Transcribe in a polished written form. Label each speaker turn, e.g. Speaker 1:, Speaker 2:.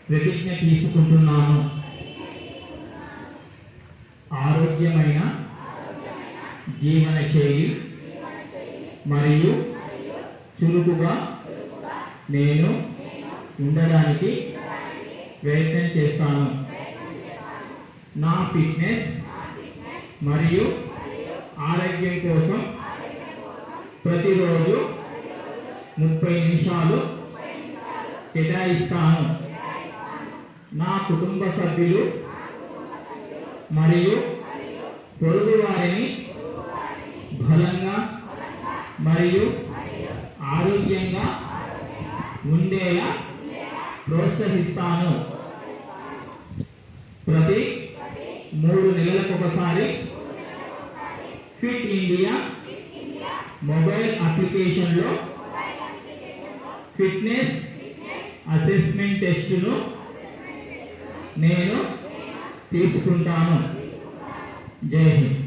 Speaker 1: ప్రతిజ్ఞ తీసుకుంటున్నాను. ఆరోగ్యమైన జీవనశైలి మరియు చురుకుగా నేను ఉండడానికి ప్రయత్నం చేస్తాను. నా ఫిట్నెస్ మరియు ఆరోగ్యం కోసం ప్రతిరోజు 30 నిమిషాలు కేటాయిస్తాను. నా కుటుంబ సభ్యులు మరియు పొరుగు వారిని బలంగా మరియు ఆరోగ్యంగా ఉండేలా ప్రోత్సహిస్తాను. ప్రతి 3 నెలలకొకసారి ఫిట్ ఇండియా మొబైల్ అప్లికేషన్లో ఫిట్నెస్ అసెస్మెంట్ టెస్టును నేను తీసుకుంటాను. జై హింద్.